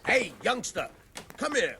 Hey, youngster, come here.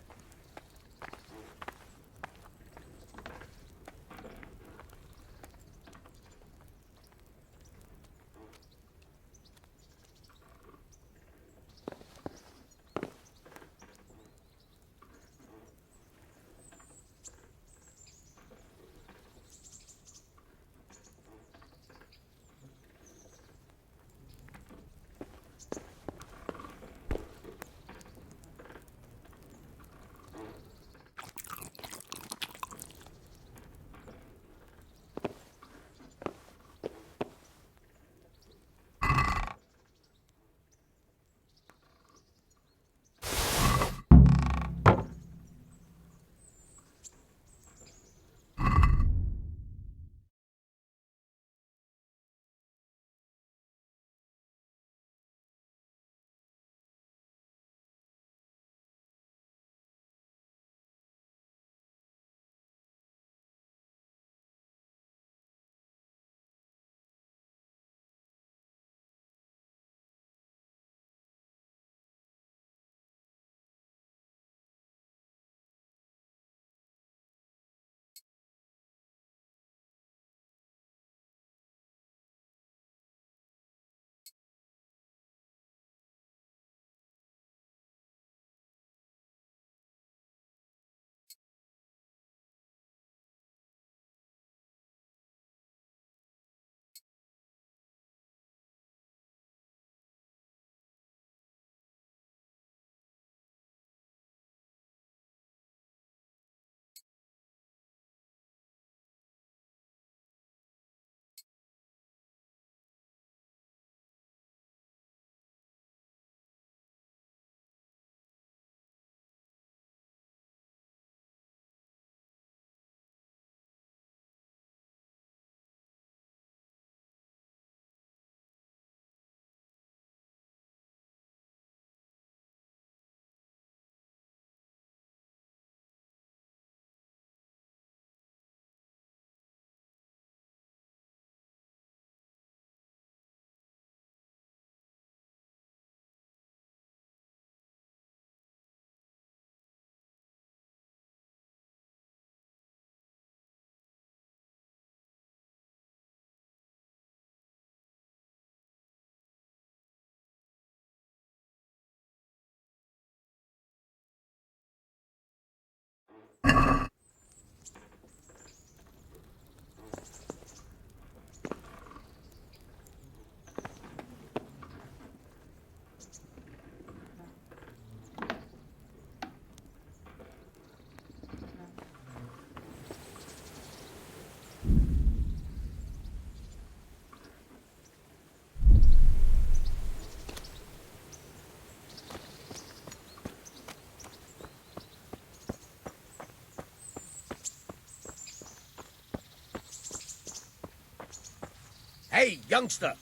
Hey, youngster,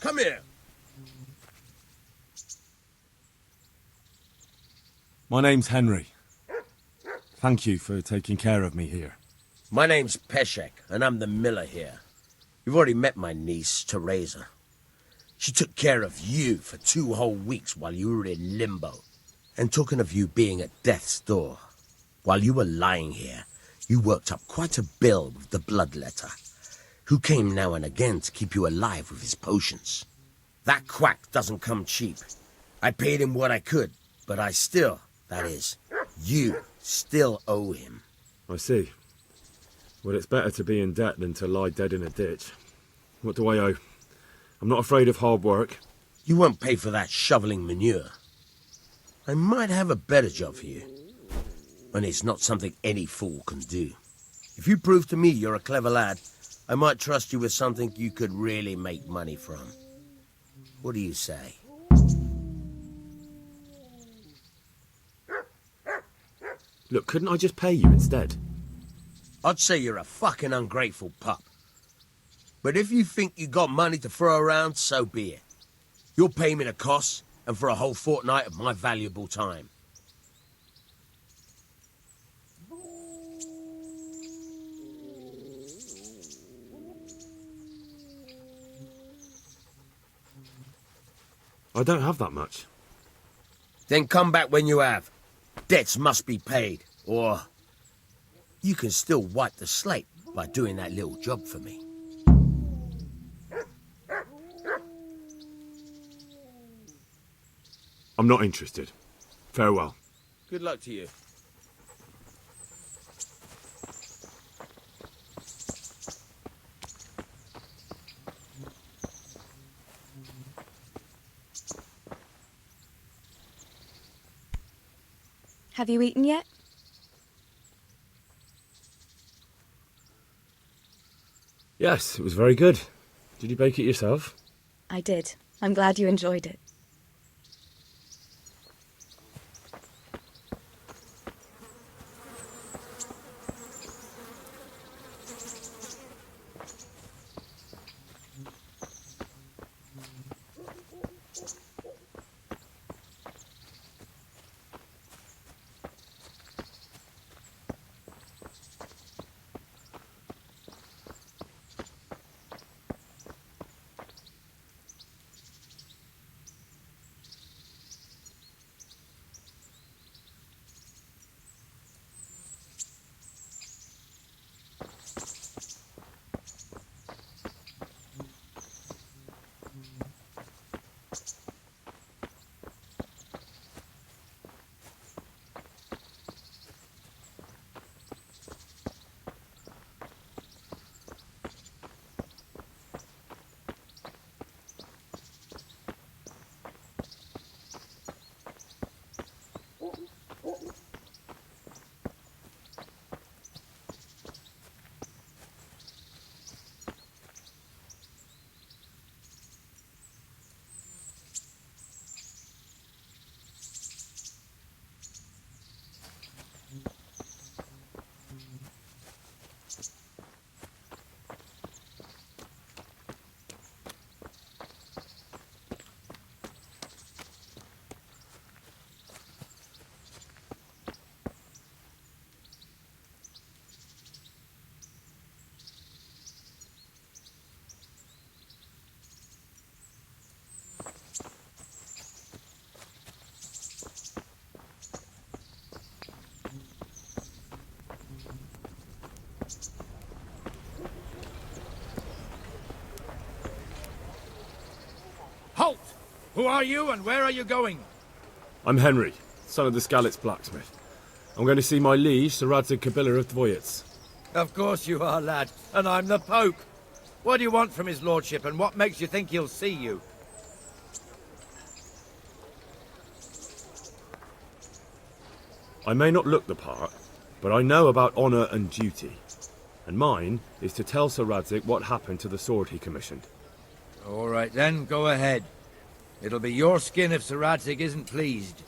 come here. My name's Henry. Thank you for taking care of me here. My name's Peshek, and I'm the miller here. You've already met my niece, Teresa. She took care of you for 2 whole weeks while you were in limbo. And talking of you being at death's door, while you were lying here, you worked up quite a bill with the bloodletter, who came now and again to keep you alive with his potions. That quack doesn't come cheap. I paid him what I could, but I still, that is, you still owe him. I see. Well, it's better to be in debt than to lie dead in a ditch. What do I owe? I'm not afraid of hard work. You won't pay for that shoveling manure. I might have a better job for you. And it's not something any fool can do. If you prove to me you're a clever lad, I might trust you with something you could really make money from. What do you say? Look, couldn't I just pay you instead? I'd say you're a fucking ungrateful pup. But if you think you got money to throw around, so be it. You'll pay me the costs, and for a whole fortnight of my valuable time. I don't have that much. Then come back when you have. Debts must be paid, or you can still wipe the slate by doing that little job for me. I'm not interested. Farewell. Good luck to you. Have you eaten yet? Yes, it was very good. Did you bake it yourself? I did. I'm glad you enjoyed it. Halt! Who are you and where are you going? I'm Henry, son of the Skalitz blacksmith. I'm going to see my liege, Sir Radzig Kabila of Dvoyets. Of course you are, lad, and I'm the Pope. What do you want from his lordship, and what makes you think he'll see you? I may not look the part, but I know about honour and duty. And mine is to tell Sir Radzig what happened to the sword he commissioned. All right then, go ahead. It'll be your skin if Sir Radzig isn't pleased.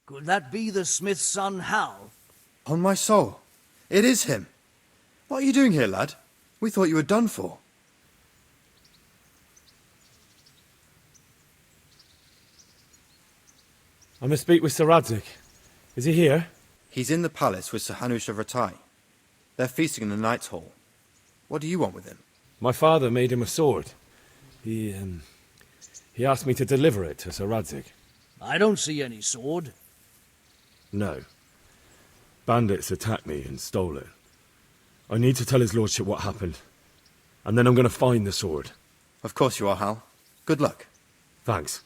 Could that be the smith's son, Hal? On my soul, it is him. What are you doing here, lad? We thought you were done for. I must speak with Sir Radzig. Is he here? He's in the palace with Sir Hanush of Ratai. They're feasting in the Knight's Hall. What do you want with him? My father made him a sword. He asked me to deliver it to Sir Radzig. I don't see any sword. No. Bandits attacked me and stole it. I need to tell his lordship what happened. And then I'm going to find the sword. Of course you are, Hal. Good luck. Thanks.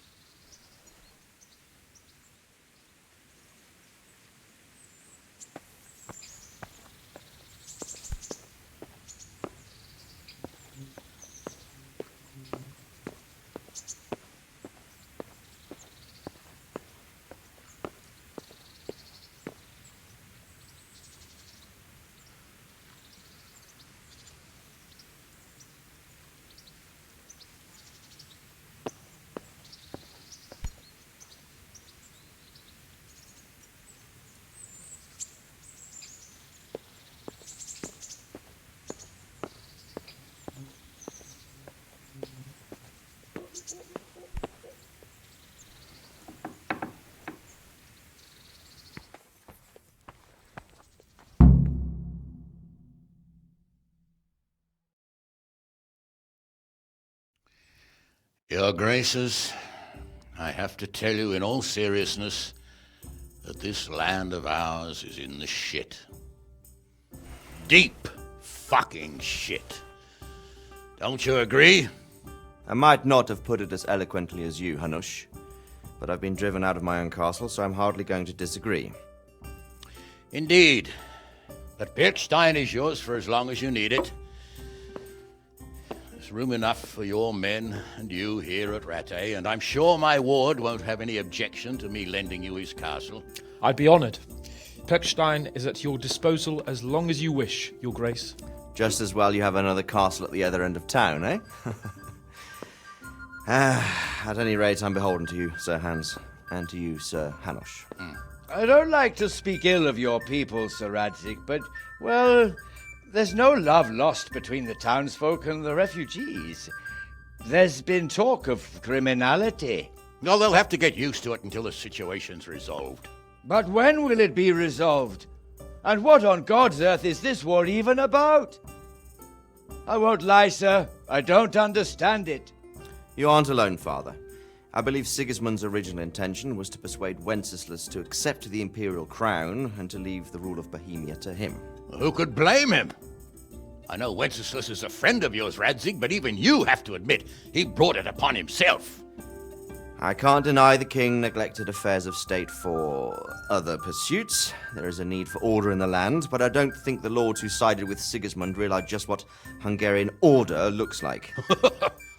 Your Graces, I have to tell you in all seriousness that this land of ours is in the shit. Deep fucking shit. Don't you agree? I might not have put it as eloquently as you, Hanush, but I've been driven out of my own castle, so I'm hardly going to disagree. Indeed. But Birkstein is yours for as long as you need it. There's room enough for your men and you here at Rattay, and I'm sure my ward won't have any objection to me lending you his castle. I'd be honoured. Perkstein is at your disposal as long as you wish, Your Grace. Just as well you have another castle at the other end of town, eh? At any rate, I'm beholden to you, Sir Hans, and to you, Sir Hanush. I don't like to speak ill of your people, Sir Radzig, but, well, there's no love lost between the townsfolk and the refugees. There's been talk of criminality. Well, they'll have to get used to it until the situation's resolved. But when will it be resolved? And what on God's earth is this war even about? I won't lie, sir. I don't understand it. You aren't alone, Father. I believe Sigismund's original intention was to persuade Wenceslas to accept the imperial crown and to leave the rule of Bohemia to him. Who could blame him? I know Wenceslas is a friend of yours, Radzig, but even you have to admit he brought it upon himself. I can't deny the king neglected affairs of state for other pursuits. There is a need for order in the land, but I don't think the lords who sided with Sigismund realized just what Hungarian order looks like.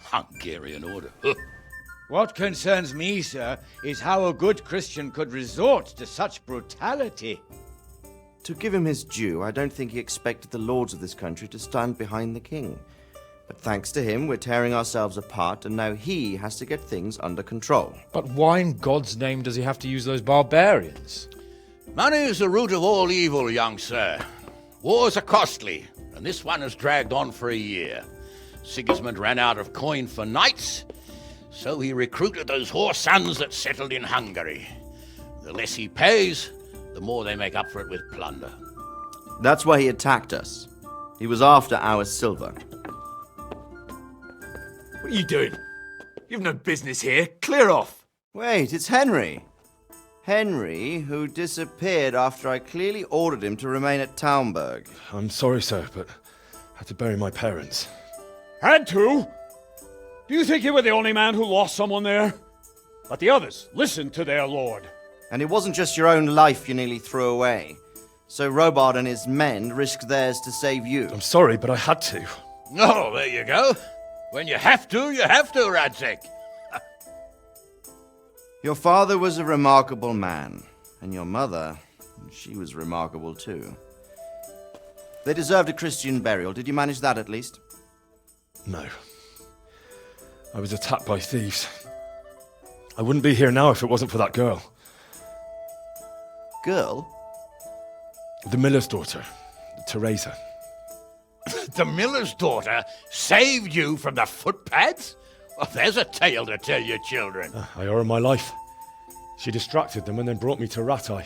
Hungarian order. What concerns me, sir, is how a good Christian could resort to such brutality. To give him his due, I don't think he expected the lords of this country to stand behind the king. But thanks to him, we're tearing ourselves apart, and now he has to get things under control. But why in God's name does he have to use those barbarians? Money is the root of all evil, young sir. Wars are costly, and this one has dragged on for a year. Sigismund ran out of coin for knights, so he recruited those whore sons that settled in Hungary. The less he pays, the more they make up for it with plunder. That's why he attacked us. He was after our silver. What are you doing? You've no business here. Clear off. Wait, it's Henry. Henry, who disappeared after I clearly ordered him to remain at Taumburg. I'm sorry, sir, but I had to bury my parents. Had to? Do you think you were the only man who lost someone there? But the others listened to their lord. And it wasn't just your own life you nearly threw away. So Robard and his men risked theirs to save you. I'm sorry, but I had to. Oh, there you go. When you have to, Radzig. Your father was a remarkable man, and your mother, she was remarkable too. They deserved a Christian burial. Did you manage that at least? No. I was attacked by thieves. I wouldn't be here now if it wasn't for that girl. Girl? The miller's daughter, Teresa. The miller's daughter saved you from the footpads? Well, there's a tale to tell your children. I owe her my life. She distracted them and then brought me to Rattay.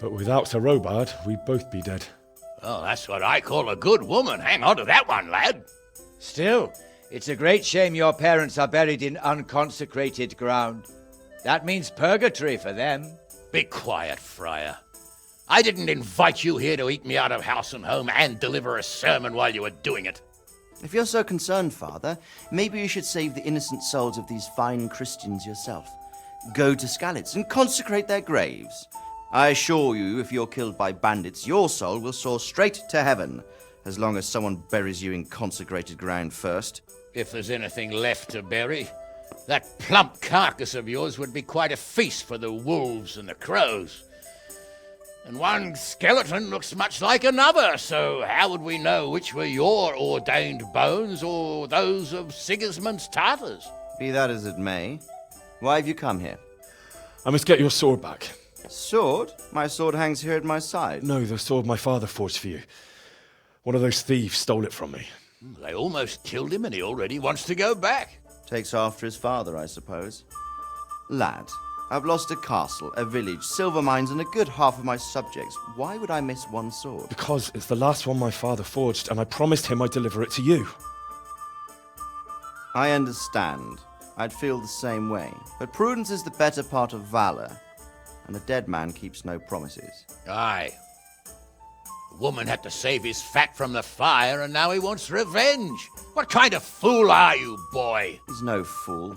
But without Sir Robard, we'd both be dead. Oh, that's what I call a good woman. Hang on to that one, lad. Still, it's a great shame your parents are buried in unconsecrated ground. That means purgatory for them. Be quiet, Friar. I didn't invite you here to eat me out of house and home and deliver a sermon while you were doing it. If you're so concerned, Father, maybe you should save the innocent souls of these fine Christians yourself. Go to Skalitz and consecrate their graves. I assure you, if you're killed by bandits, your soul will soar straight to heaven, as long as someone buries you in consecrated ground first. If there's anything left to bury, that plump carcass of yours would be quite a feast for the wolves and the crows. And one skeleton looks much like another, so how would we know which were your ordained bones or those of Sigismund's Tartars? Be that as it may, why have you come here? I must get your sword back. Sword? My sword hangs here at my side. No, the sword my father forged for you. One of those thieves stole it from me. They almost killed him and he already wants to go back. Takes after his father, I suppose. Lad, I've lost a castle, a village, silver mines, and a good half of my subjects. Why would I miss one sword? Because it's the last one my father forged, and I promised him I'd deliver it to you. I understand. I'd feel the same way. But prudence is the better part of valor, and a dead man keeps no promises. Aye. The woman had to save his fat from the fire, and now he wants revenge. What kind of fool are you, boy? He's no fool.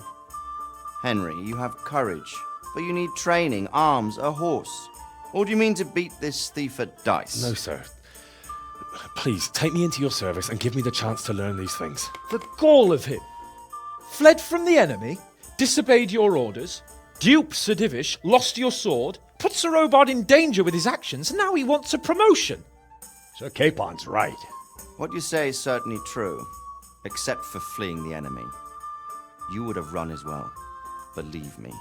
Henry, you have courage, but you need training, arms, a horse. Or do you mean to beat this thief at dice? No, sir. Please, take me into your service and give me the chance to learn these things. The gall of him! Fled from the enemy, disobeyed your orders, duped Sir Divish, lost your sword, put Sir Robard in danger with his actions, and now he wants a promotion. Sir Capon's right. What you say is certainly true, except for fleeing the enemy. You would have run as well. Believe me.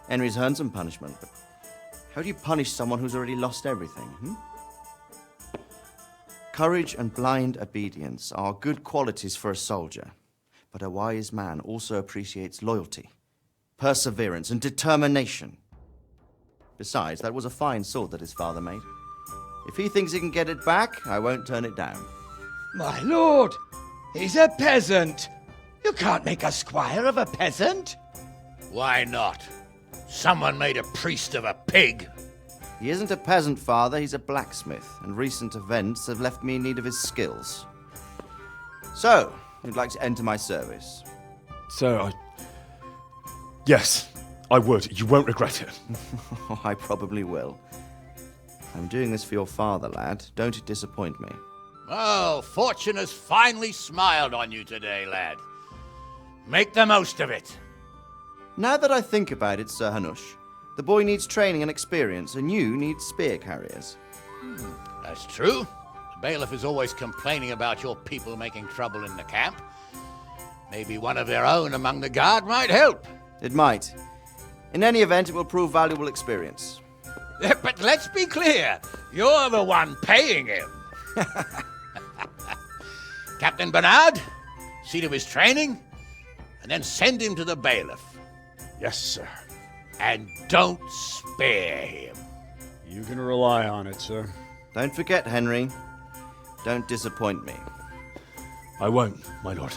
Henry's earned some punishment, but how do you punish someone who's already lost everything? Courage and blind obedience are good qualities for a soldier, but a wise man also appreciates loyalty, perseverance, and determination. Besides, that was a fine sword that his father made. If he thinks he can get it back, I won't turn it down. My lord, he's a peasant. You can't make a squire of a peasant. Why not? Someone made a priest of a pig. He isn't a peasant, father, he's a blacksmith, and recent events have left me in need of his skills. So, you'd like to enter my service? Sir, Yes, I would. You won't regret it. I probably will. I'm doing this for your father, lad. Don't it disappoint me. Oh, fortune has finally smiled on you today, lad. Make the most of it. Now that I think about it, Sir Hanush, the boy needs training and experience, and you need spear carriers. That's true. The bailiff is always complaining about your people making trouble in the camp. Maybe one of their own among the guard might help. It might. In any event, it will prove valuable experience. But let's be clear, you're the one paying him. Captain Bernard, see to his training, and then send him to the bailiff. Yes, sir. And don't spare him. You can rely on it, sir. Don't forget, Henry. Don't disappoint me. I won't, my lord.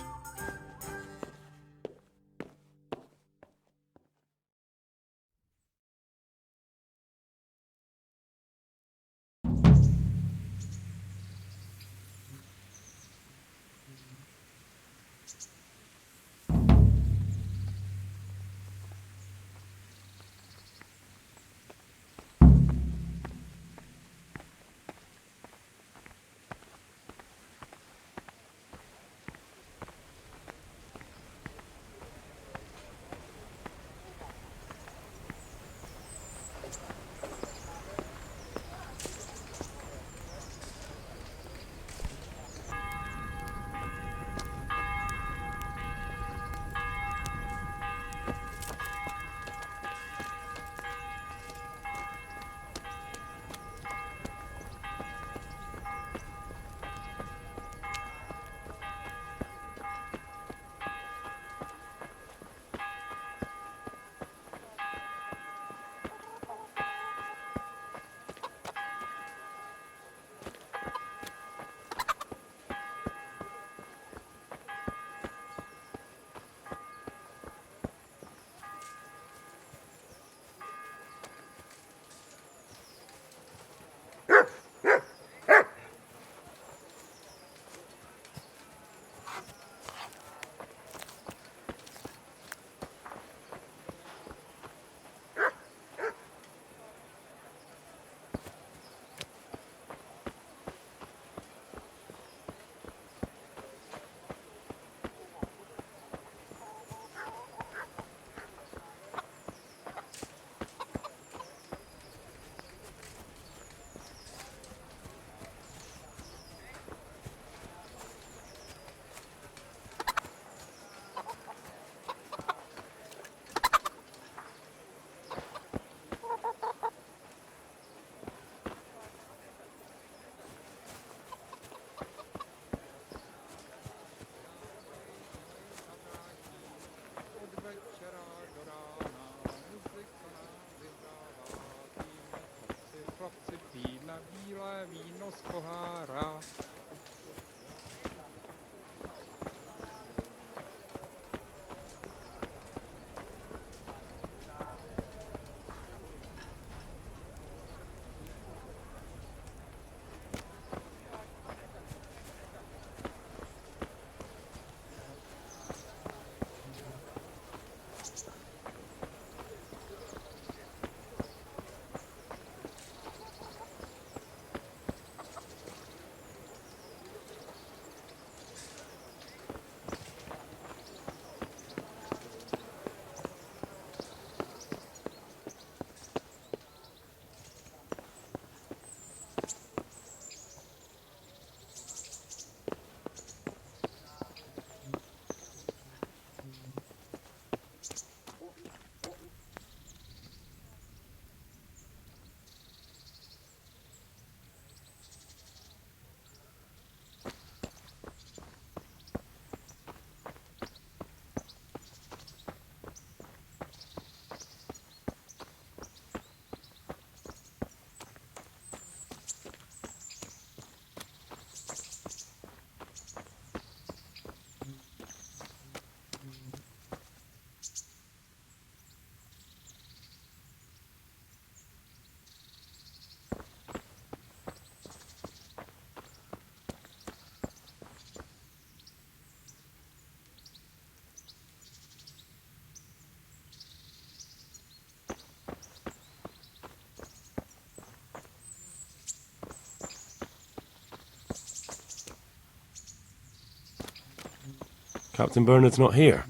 Captain Bernard's not here.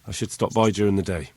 I should stop by during the day.